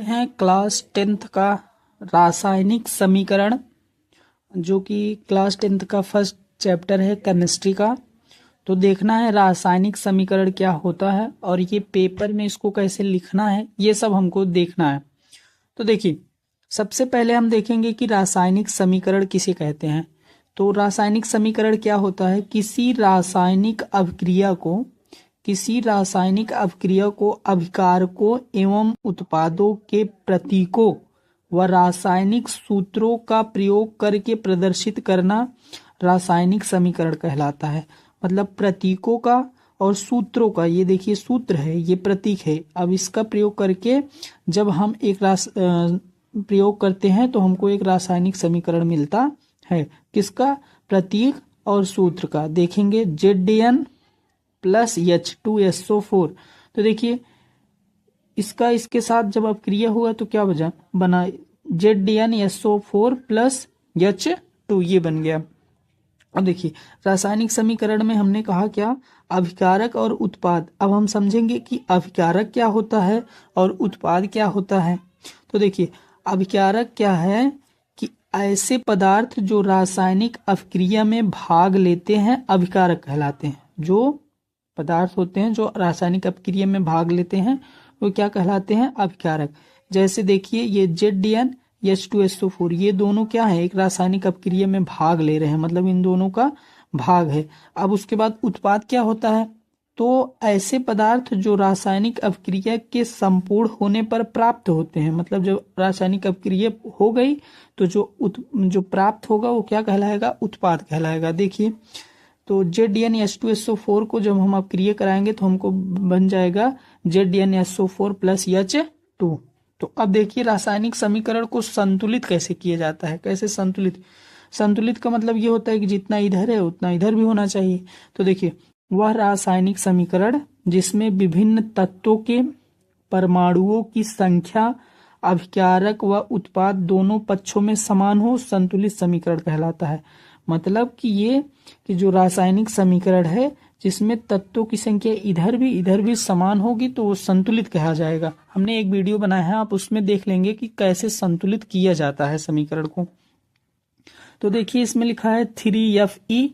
हैं class 10th का रासायनिक समीकरण, जो कि क्लास 10th का फर्स्ट चैप्टर है केमिस्ट्री का। तो देखना है रासायनिक समीकरण क्या होता है और ये पेपर में इसको कैसे लिखना है, ये सब हमको देखना है। तो देखिए, सबसे पहले हम देखेंगे कि रासायनिक समीकरण किसे कहते हैं। तो रासायनिक समीकरण क्या होता है, किसी रासायनिक अभिक्रिया को अभिकारकों एवं उत्पादों के प्रतीकों व रासायनिक सूत्रों का प्रयोग करके प्रदर्शित करना रासायनिक समीकरण कहलाता है। मतलब प्रतीकों का और सूत्रों का, ये देखिए सूत्र है, ये प्रतीक है। अब इसका प्रयोग करके जब हम एक प्रयोग करते हैं तो हमको एक रासायनिक समीकरण मिलता है। किसका? प्रतीक और सूत्र का। देखेंगे ZN प्लस H2SO4। तो देखिए इसका इसके साथ जब अपक्रिया हुआ तो क्या बना ZnSO4 प्लस H2, ये बन गया। अब देखिए रासायनिक समीकरण में हमने कहा क्या, अभिकारक और उत्पाद। अब हम समझेंगे कि अभिकारक क्या होता है और उत्पाद क्या होता है। तो देखिए अभिकारक क्या है कि ऐसे पदार्थ जो रासायनिक अभिक्रिया में भाग लेते हैं अभिकारक कहलाते हैं। जो पदार्थ होते हैं जो रासायनिक अभिक्रिया में भाग लेते हैं वो क्या कहलाते हैं? अभिकारक। जैसे देखिए ये ZN H2SO4, ये दोनों क्या है, एक रासायनिक अपक्रिया में भाग ले रहे हैं, मतलब इन दोनों का भाग है। अब उसके बाद उत्पाद क्या होता है, तो ऐसे पदार्थ जो रासायनिक अपक्रिया के संपूर्ण होने पर प्राप्त होते हैं। मतलब जब रासायनिक अपक्रिया हो गई तो जो प्राप्त होगा वो क्या कहलाएगा? उत्पाद कहलाएगा। देखिए तो ZN H2SO4 को जब हम अपक्रिया कराएंगे तो हमको बन जाएगा ZnSO4 प्लस H2। तो अब देखिए रासायनिक समीकरण को संतुलित कैसे किया जाता है। कैसे संतुलित का मतलब ये होता है कि जितना इधर है उतना इधर भी होना चाहिए। तो देखिए वह रासायनिक समीकरण जिसमें विभिन्न तत्वों के परमाणुओं की संख्या अभिकारक व उत्पाद दोनों पक्षों में समान हो, संतुलित समीकरण कहलाता है। मतलब कि जो रासायनिक समीकरण है जिसमें तत्वों की संख्या इधर भी समान होगी तो वो संतुलित कहा जाएगा। हमने एक वीडियो बनाया है, आप उसमें देख लेंगे कि कैसे संतुलित किया जाता है समीकरण को। तो देखिए इसमें लिखा है 3Fe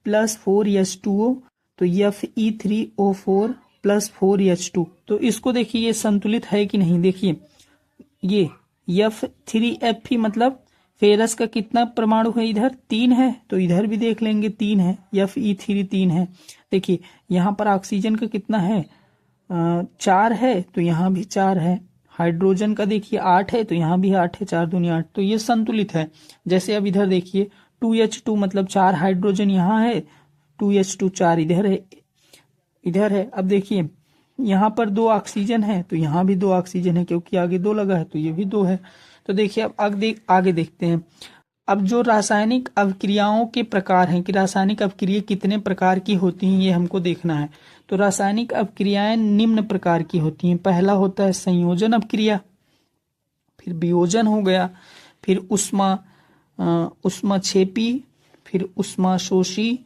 प्लस 4H2O, तो Fe3O4 प्लस 4H2। तो इसको देखिए ये संतुलित है कि नहीं। देखिए ये F3Fe मतलब फेरस का कितना परमाणु है, इधर 3 है, तो इधर भी देख लेंगे 3 है। Fe3 3 है। देखिए यहाँ पर ऑक्सीजन का कितना है, 4 है, तो यहाँ भी 4 है। हाइड्रोजन का देखिए 8 है, तो यहाँ भी 8 है, 4 दूनी 8, तो ये संतुलित है। जैसे अब इधर देखिए 2H2 मतलब 4 हाइड्रोजन यहाँ है, 2H2 4 इधर है। अब देखिए यहाँ पर 2 ऑक्सीजन है तो यहाँ भी 2 ऑक्सीजन है, क्योंकि आगे 2 लगा है तो ये भी 2 है। तो देखिए अब आगे देखते हैं। अब जो रासायनिक अभिक्रियाओं के प्रकार हैं कि रासायनिक अभिक्रिया कितने प्रकार की होती हैं, ये हमको देखना है। तो रासायनिक अभिक्रियाएं निम्न प्रकार की होती हैं। पहला होता है संयोजन अभिक्रिया, फिर वियोजन हो गया, फिर ऊष्माक्षेपी, फिर ऊष्माशोषी,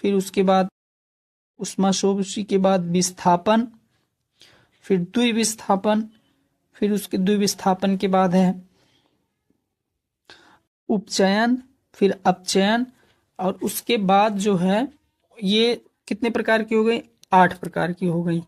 फिर उसके बाद ऊष्माशोषी के बाद विस्थापन, फिर द्विविस्थापन, फिर उसके द्विविस्थापन के बाद है उपचयन, फिर अपचयन, और उसके बाद जो है ये कितने प्रकार की हो गई? 8 प्रकार की हो गई।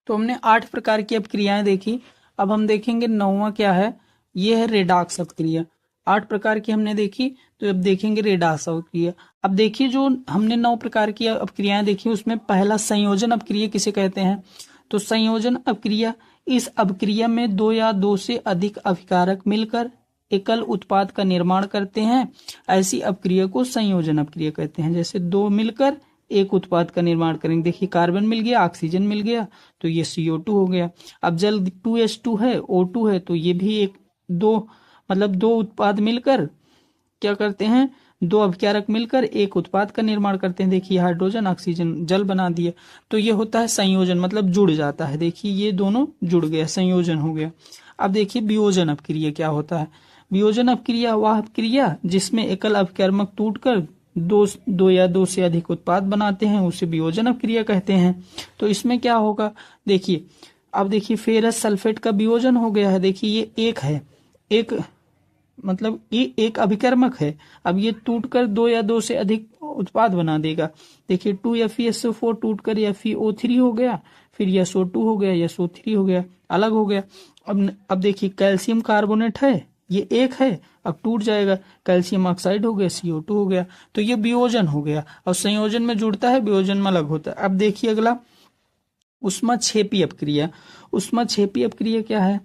तो हमने 8 प्रकार की अपक्रियाएं देखी। अब हम देखेंगे 9वां क्या है, ये है रेडॉक्स अपक्रिया। 8 प्रकार की हमने देखी, तो अब देखेंगे रेडॉक्स अपक्रिया। अब देखिए जो हमने 9 प्रकार की अपक्रियाएं देखी उसमें पहला संयोजन अपक्रिया किसे कहते हैं। तो संयोजन अपक्रिया, इस अपक्रिया में 2 या 2 से अधिक अभिकारक मिलकर एकल उत्पाद का निर्माण करते हैं। ऐसी अपक्रिया को संयोजन अपक्रिया कहते हैं। जैसे 2 मिलकर एक उत्पाद का निर्माण करेंगे। देखिए कार्बन मिल गया, ऑक्सीजन मिल गया, तो ये CO2 हो गया। अब जल 2H2 है, O2 है, तो ये भी 2 उत्पाद मिलकर क्या करते हैं, 2 अभिकारक मिलकर एक उत्पाद का निर्माण करते हैं। देखिए हाइड्रोजन ऑक्सीजन जल बना दिया, तो ये होता है संयोजन, मतलब जुड़ जाता है। देखिए ये दोनों जुड़ गया, संयोजन हो गया। अब देखिए वियोजन अपक्रिया क्या होता है। वियोजन अपक्रिया वह अपक्रिया जिसमें एकल अभिकर्मक टूटकर 2 या 2 से अधिक उत्पाद बनाते हैं, उसे वियोजन अपक्रिया कहते हैं। तो इसमें क्या होगा, देखिए अब देखिए फेरस सल्फेट का वियोजन हो गया है। देखिए ये एक है, एक मतलब ये एक अभिकर्मक है। अब ये टूटकर दो या दो से अधिक उत्पाद बना देगा। देखिए 2FeSO4 टूटकर FeO3 हो गया, फिर SO2 हो गया, SO3 हो गया, अलग हो गया। अब देखिए कैल्शियम कार्बोनेट है, ये एक है, अब टूट जाएगा, कैल्शियम ऑक्साइड हो गया, CO2 हो गया। तो ये वियोजन हो गया, और संयोजन में जुड़ता है, वियोजन में अलग होता है। अब देखिए अगला ऊष्माक्षेपी अपक्रिया। ऊष्माक्षेपी अपक्रिया क्या है?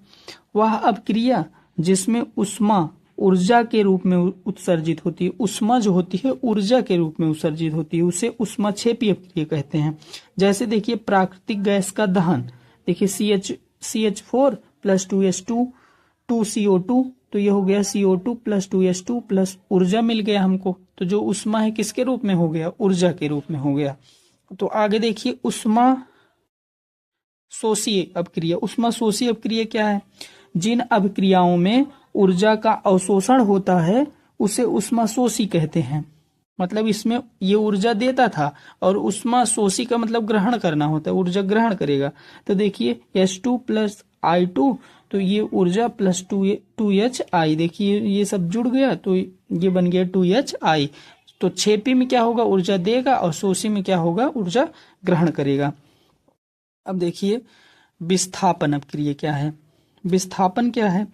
वह अपक्रिया जिसमें ऊष्मा ऊर्जा के रूप में उत्सर्जित होती है। ऊष्मा जो होती है ऊर्जा के रूप में उत्सर्जित होती है, उसे ऊष्माक्षेपी अपक्रिया कहते हैं। जैसे देखिए प्राकृतिक गैस का दहन, देखिए CH4 प्लस 2H2 2CO2, तो ये हो गया CO2 प्लस 2H2 प्लस ऊर्जा मिल गया हमको। तो जो ऊष्मा है किसके रूप में हो गया? ऊर्जा के रूप में हो गया। तो आगे देखिए ऊष्मा शोषी अपक्रिया। ऊष्मा शोषी अपक्रिया क्या है? जिन अपक्रियाओं में ऊर्जा का अवशोषण होता है उसे ऊष्मा शोषी कहते हैं। मतलब इसमें ये ऊर्जा देता था, और ऊष्मा शोषी का मतलब ग्रहण करना होता है, ऊर्जा ग्रहण करेगा। तो देखिए H2 प्लस I2, तो ये ऊर्जा प्लस 2HI, देखिए ये सब जुड़ गया तो ये बन गया 2HI। तो छेपी में क्या होगा? ऊर्जा देगा, और शोषी में क्या होगा? ऊर्जा ग्रहण करेगा। अब देखिए विस्थापन अपक्रिया क्या है? विस्थापन क्या है?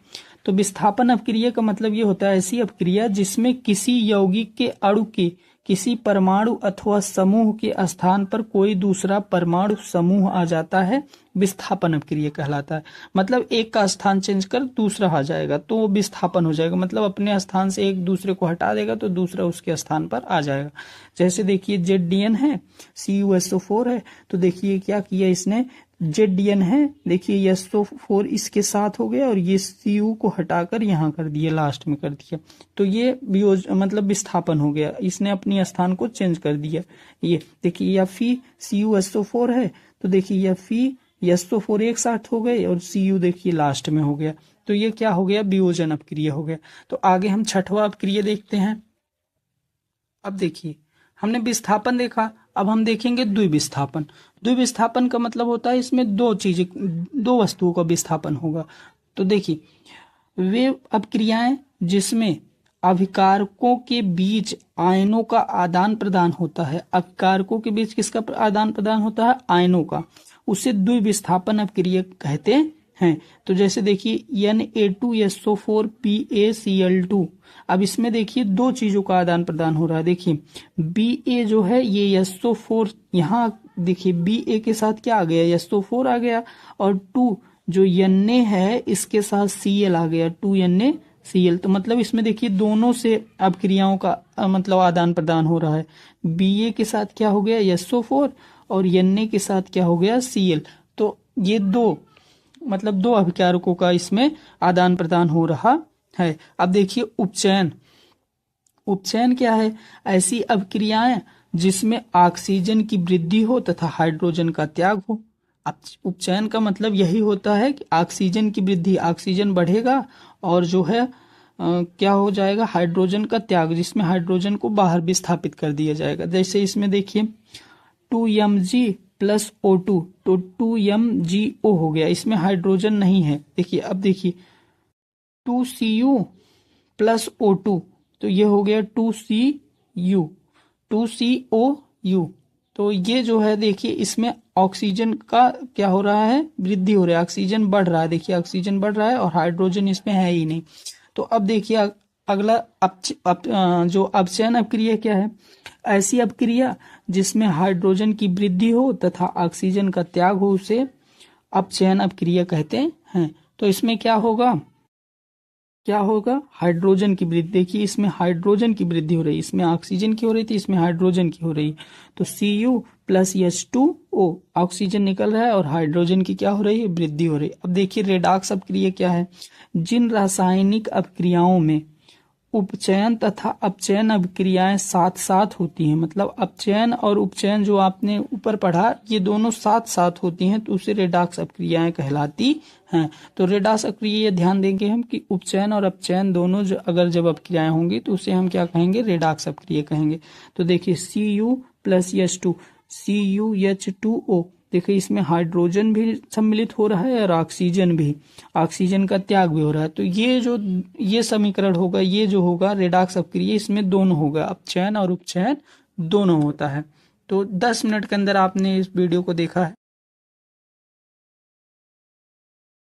तो विस्थापन अपक्रिया का मतलब ये होता है ऐसी अपक्रिया जिसमें किसी यौगिक के अणु के किसी परमाणु अथवा समूह के स्थान पर कोई दूसरा परमाणु समूह आ जाता है, विस्थापन अपक्रिया कहलाता है। मतलब एक का स्थान चेंज कर दूसरा आ जाएगा तो वो विस्थापन हो जाएगा। मतलब अपने स्थान से एक दूसरे को हटा देगा तो दूसरा उसके स्थान पर आ जाएगा। जैसे देखिए ZDN है, CuSO4 है, तो देखिए क्या किया इसने, ZDN है, देखिए SO4 इसके साथ हो गया, और ये Cu को हटाकर यहाँ कर दिया, लास्ट में कर दिया। तो ये मतलब विस्थापन हो गया, इसने अपनी स्थान को चेंज कर दिया। ये देखिए FeCuSO4 है, तो देखिए FeSO4 एक साथ हो गए, और Cu देखिए लास्ट में हो गया। तो ये क्या हो गया? वियोजन अपक्रिया हो गया। तो आगे हम छठवां अपक्रिया देखते हैं। अब देखिए हमने विस्थापन देखा, अब हम देखेंगे द्विविस्थापन। द्विविस्थापन का मतलब होता है इसमें दो वस्तुओं का विस्थापन होगा। तो देखिए वे अपक्रियाएं जिसमें अभिकारकों के बीच आयनों का आदान प्रदान होता है। अभिकारकों के बीच किसका आदान प्रदान होता है? आयनों का। उसे द्विविस्थापन अपक्रिया कहते हैं। तो जैसे देखिए Na2SO4 PaCl2। अब इसमें देखिए दो चीजों का आदान प्रदान हो रहा है। देखिए Ba जो है ये SO4, यहाँ देखिए Ba के साथ क्या आ गया? SO4 आ गया, और 2 जो Na है इसके साथ Cl आ गया, 2NaCl। तो मतलब इसमें देखिए दोनों से अपक्रियाओं का मतलब आदान प्रदान हो रहा है। Ba के साथ क्या हो गया? SO4, और Na के साथ क्या हो गया? Cl। तो ये दो अभिकारकों का इसमें आदान प्रदान हो रहा है। अब देखिए उपचयन। उपचयन क्या है? ऐसी अपक्रियाएं जिसमें ऑक्सीजन की वृद्धि हो तथा हाइड्रोजन का त्याग हो। अब उपचयन का मतलब यही होता है कि ऑक्सीजन की वृद्धि, ऑक्सीजन बढ़ेगा, और जो है क्या हो जाएगा? हाइड्रोजन का त्याग, जिसमें हाइड्रोजन को बाहर विस्थापित कर दिया जाएगा। जैसे इसमें देखिए 2Mg प्लस O2, तो 2MgO हो गया, इसमें हाइड्रोजन नहीं है। देखिए अब देखिए 2Cu प्लस O2, तो ये हो गया 2COU। तो ये जो है देखिए इसमें ऑक्सीजन का क्या हो रहा है? वृद्धि हो रहा है, ऑक्सीजन बढ़ रहा है। देखिए ऑक्सीजन बढ़ रहा है और हाइड्रोजन इसमें है ही नहीं। तो अब देखिए अगला जो अपचयन अपक्रिया क्या है? ऐसी अपक्रिया जिसमें हाइड्रोजन की वृद्धि हो तथा ऑक्सीजन का त्याग हो उसे अपचयन अपक्रिया कहते हैं। तो इसमें क्या होगा? हाइड्रोजन की वृद्धि। देखिए इसमें हाइड्रोजन की वृद्धि हो रही, इसमें ऑक्सीजन की हो रही थी, इसमें हाइड्रोजन की हो रही। तो Cu प्लस H2O, ऑक्सीजन निकल रहा है और हाइड्रोजन की क्या हो रही है? वृद्धि हो रही। अब देखिए रेडॉक्स अपक्रिया क्या है? जिन रासायनिक अपक्रियाओं में उपचयन तथा अपचयन अपक्रियाएं साथ साथ होती हैं, मतलब अपचयन और उपचयन जो आपने ऊपर पढ़ा ये दोनों साथ साथ होती हैं, तो उसे रेडॉक्स अपक्रियाएं कहलाती हैं। तो रेडॉक्स अपक्रिया ये ध्यान देंगे हम कि उपचयन और अपचयन दोनों जब अपक्रियाएं होंगी तो उसे हम क्या कहेंगे? रेडॉक्स अपक्रिया कहेंगे। तो देखिए Cu प्लस H2, CuH2O, देखिए इसमें हाइड्रोजन भी सम्मिलित हो रहा है और ऑक्सीजन भी, ऑक्सीजन का त्याग भी हो रहा है। तो ये समीकरण होगा, ये जो होगा रेडॉक्स अपक्रिया, इसमें दोनों होगा, अपचयन और उपचयन दोनों होता है। तो 10 मिनट के अंदर आपने इस वीडियो को देखा है।